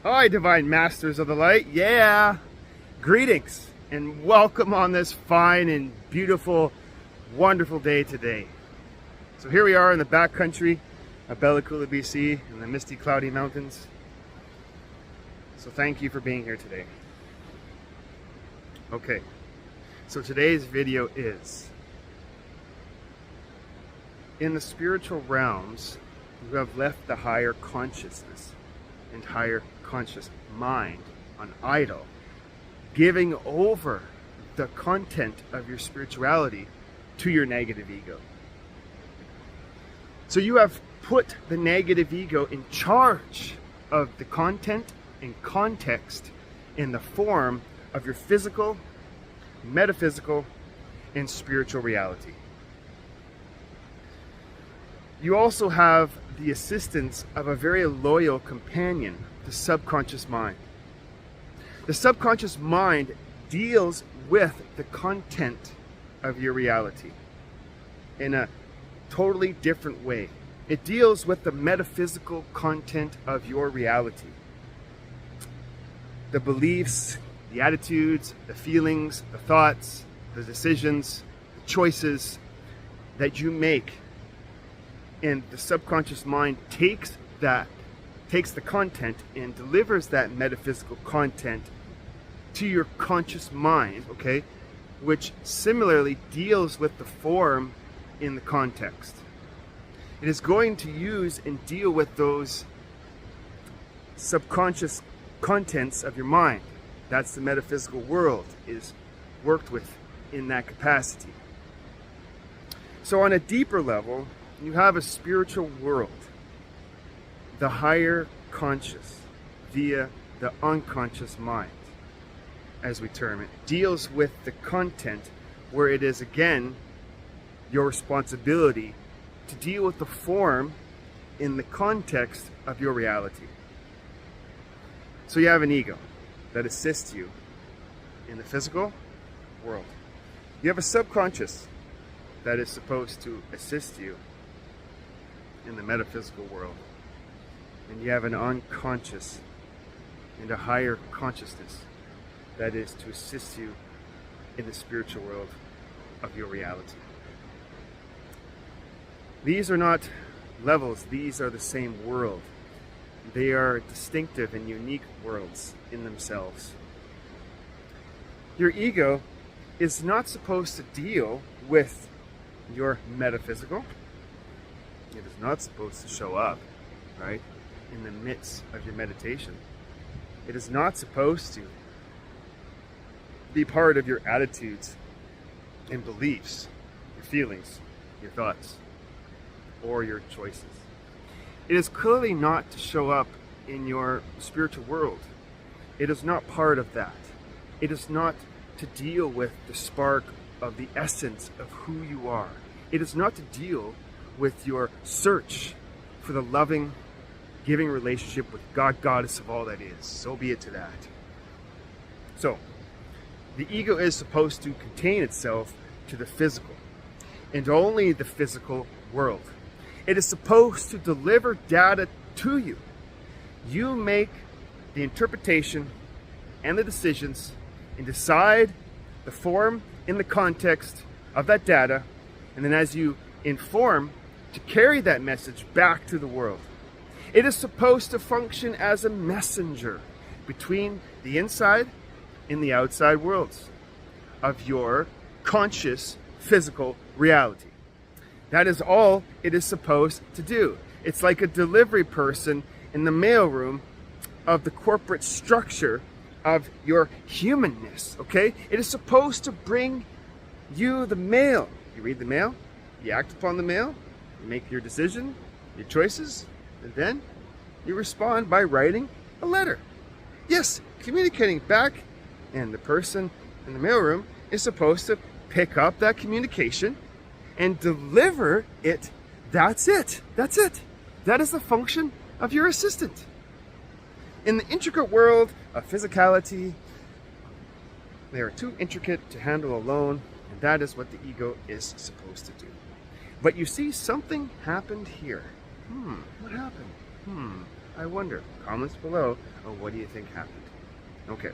Hi, Divine Masters of the Light. Yeah. Greetings and welcome on this fine and beautiful, wonderful day today. So here we are in the backcountry of Bella Coola, BC, in the misty, cloudy mountains. So thank you for being here today. Okay, so today's video is, in the spiritual realms, you have left the higher consciousness and higher conscious mind on idle, giving over the content of your spirituality to your negative ego. So you have put the negative ego in charge of the content and context in the form of your physical, metaphysical, and spiritual reality. You also have the assistance of a very loyal companion, the subconscious mind. The subconscious mind deals with the content of your reality in a totally different way. It deals with the metaphysical content of your reality. The beliefs, the attitudes, the feelings, the thoughts, the decisions, the choices that you make. And the subconscious mind takes the content and delivers that metaphysical content to your conscious mind, okay, which similarly deals with the form in the context. It is going to use and deal with those subconscious contents of your mind. That's the metaphysical world is worked with in that capacity. So on a deeper level, you have a spiritual world, the higher conscious, via the unconscious mind, as we term it, deals with the content where it is again your responsibility to deal with the form in the context of your reality. So you have an ego that assists you in the physical world. You have a subconscious that is supposed to assist you in the metaphysical world. And you have an unconscious and a higher consciousness that is to assist you in the spiritual world of your reality. These are not levels, these are the same world. They are distinctive and unique worlds in themselves. Your ego is not supposed to deal with your metaphysical. It is not supposed to show up, right, in the midst of your meditation. It is not supposed to be part of your attitudes and beliefs, your feelings, your thoughts, or your choices. It is clearly not to show up in your spiritual world. It is not part of that. It is not to deal with the spark of the essence of who you are. It is not to deal with your search for the loving, giving relationship with God, Goddess of all that is. So be it to that. So, the ego is supposed to contain itself to the physical, and only the physical world. It is supposed to deliver data to you. You make the interpretation and the decisions and decide the form in the context of that data, and then as you inform, to carry that message back to the world. It is supposed to function as a messenger between the inside and the outside worlds of your conscious physical reality. That is all it is supposed to do. It's like a delivery person in the mailroom of the corporate structure of your humanness, okay? It is supposed to bring you the mail. You read the mail, you act upon the mail, you make your decision, your choices, and then you respond by writing a letter. Yes, communicating back, and the person in the mailroom is supposed to pick up that communication and deliver it. That's it. That's it. That is the function of your assistant. In the intricate world of physicality, they are too intricate to handle alone, and that is what the ego is supposed to do. But you see, something happened here. What happened? I wonder. Comments below. Oh, what do you think happened? Okay.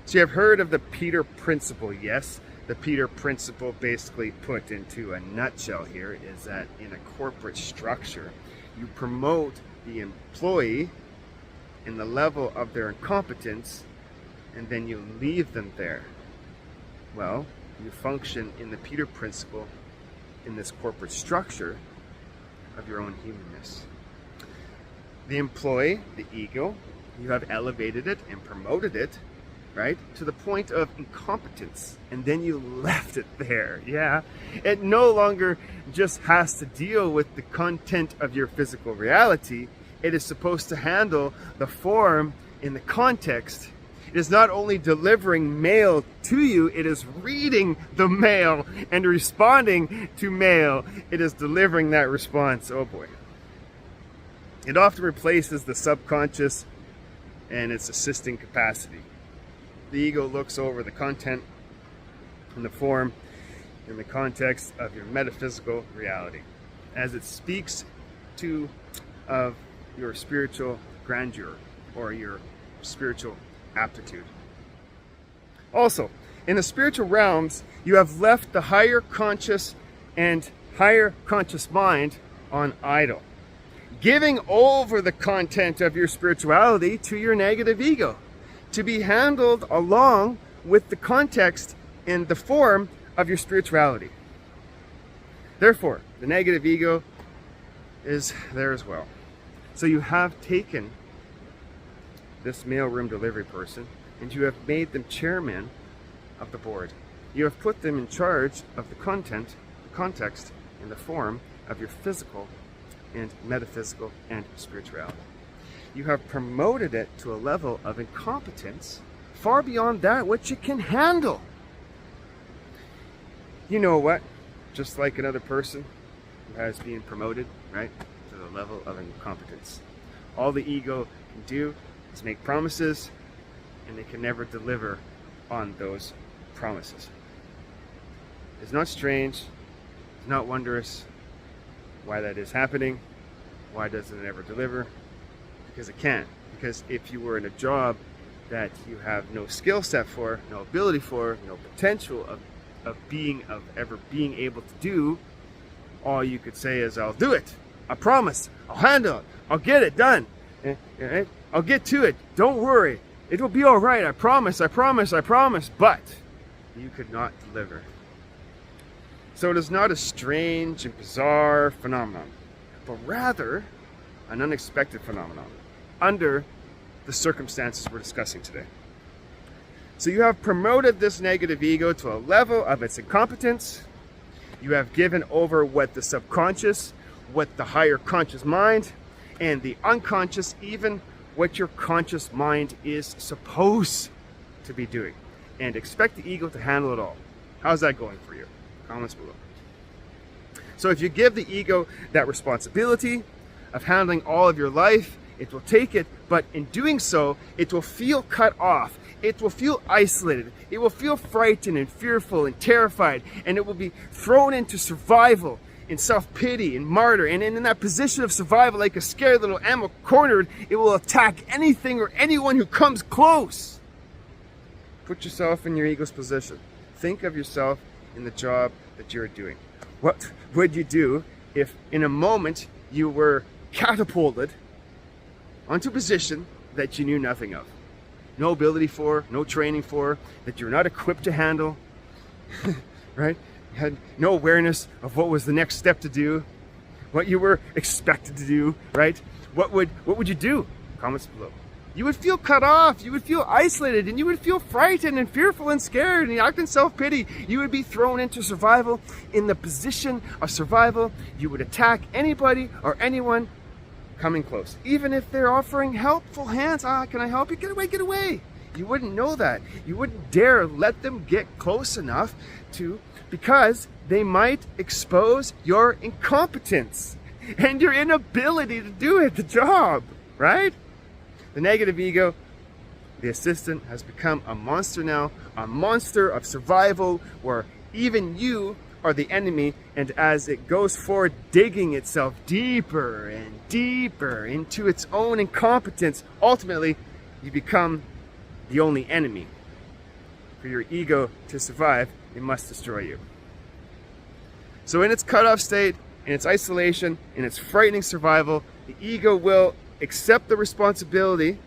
So you have heard of the Peter Principle, yes? The Peter Principle, basically put into a nutshell here, is that in a corporate structure, you promote the employee in the level of their incompetence, and then you leave them there. Well, you function in the Peter Principle in this corporate structure of your own humanness. The employee, the ego, you have elevated it and promoted it, right, to the point of incompetence, and then you left it there. Yeah, it no longer just has to deal with the content of your physical reality. It is supposed to handle the form in the context. It is not only delivering mail to you, it is reading the mail and responding to mail. It is delivering that response. Oh boy. It often replaces the subconscious and its assisting capacity. The ego looks over the content and the form in the context of your metaphysical reality, as it speaks to of your spiritual grandeur or your spiritual aptitude. Also, in the spiritual realms, you have left the higher conscious and higher conscious mind on idle, giving over the content of your spirituality to your negative ego, to be handled along with the context and the form of your spirituality. Therefore, the negative ego is there as well. So you have taken this mailroom delivery person and you have made them chairman of the board. You have put them in charge of the content, the context, and the form of your physical and metaphysical and spirituality. You have promoted it to a level of incompetence far beyond that which it can handle. You know what? Just like another person who has been promoted, right, to the level of incompetence. All the ego can do is make promises, and they can never deliver on those promises. It's not strange, it's not wondrous why that is happening. Why doesn't it ever deliver? Because it can't. Because if you were in a job that you have no skill set for, no ability for, no potential of ever being able to do, all you could say is, I'll do it. I promise. I'll handle it. I'll get it done. I'll get to it. Don't worry. It will be all right. I promise. I promise. I promise. But you could not deliver. So it is not a strange and bizarre phenomenon, but rather an unexpected phenomenon under the circumstances we're discussing today. So you have promoted this negative ego to a level of its incompetence. You have given over what the subconscious, what the higher conscious mind, and the unconscious, even what your conscious mind is supposed to be doing. And expect the ego to handle it all. How's that going for you? Comments below. So if you give the ego that responsibility of handling all of your life, it will take it, but in doing so, it will feel cut off. It will feel isolated. It will feel frightened and fearful and terrified, and it will be thrown into survival, in self-pity and martyr. And in that position of survival, like a scared little animal cornered, it will attack anything or anyone who comes close. Put yourself in your ego's position. Think of yourself in the job that you're doing. What would you do if in a moment you were catapulted onto a position that you knew nothing of? No ability for, no training for, that you're not equipped to handle, right? You had no awareness of what was the next step to do, what you were expected to do, right? What would you do? Comments below. You would feel cut off, you would feel isolated, and you would feel frightened and fearful and scared, and you act in self-pity. You would be thrown into survival. In the position of survival, you would attack anybody or anyone coming close, even if they're offering helpful hands. Can I help you? Get away, get away. You wouldn't know that. You wouldn't dare let them get close enough to, because they might expose your incompetence and your inability to do it, the job, right? The negative ego, the assistant, has become a monster now, a monster of survival, where even you are the enemy, and as it goes forward, digging itself deeper and deeper into its own incompetence, ultimately, you become the only enemy. For your ego to survive, it must destroy you. So in its cut-off state, in its isolation, in its frightening survival, the ego will accept the responsibility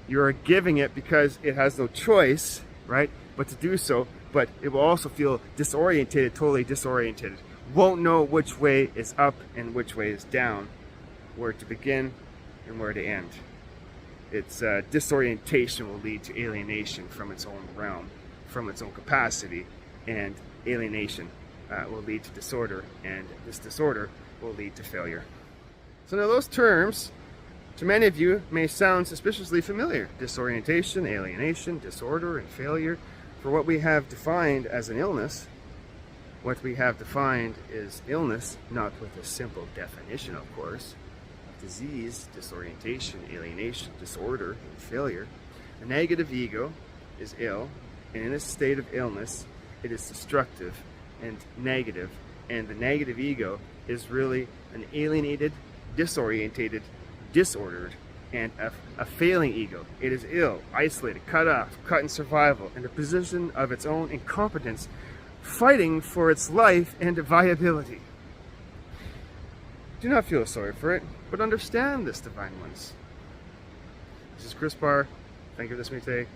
you are giving it because it has no choice, right, but to do so. But it will also feel disorientated, totally disorientated. Won't know which way is up and which way is down, where to begin and where to end. Its disorientation will lead to alienation from its own realm, from its own capacity, and alienation will lead to disorder, and this disorder will lead to failure. So now those terms, to many of you, may sound suspiciously familiar. Disorientation, alienation, disorder, and failure. For what we have defined as an illness, what we have defined is illness, not with a simple definition, of course. Disease, disorientation, alienation, disorder, and failure. A negative ego is ill, and in a state of illness, it is destructive and negative, and the negative ego is really an alienated, disorientated, disordered, and a failing ego. It is ill, isolated, cut off, cut in survival, in a position of its own incompetence, fighting for its life and viability. Do not feel sorry for it, but understand this, divine ones. This is Chris Barr. Thank you for listening today.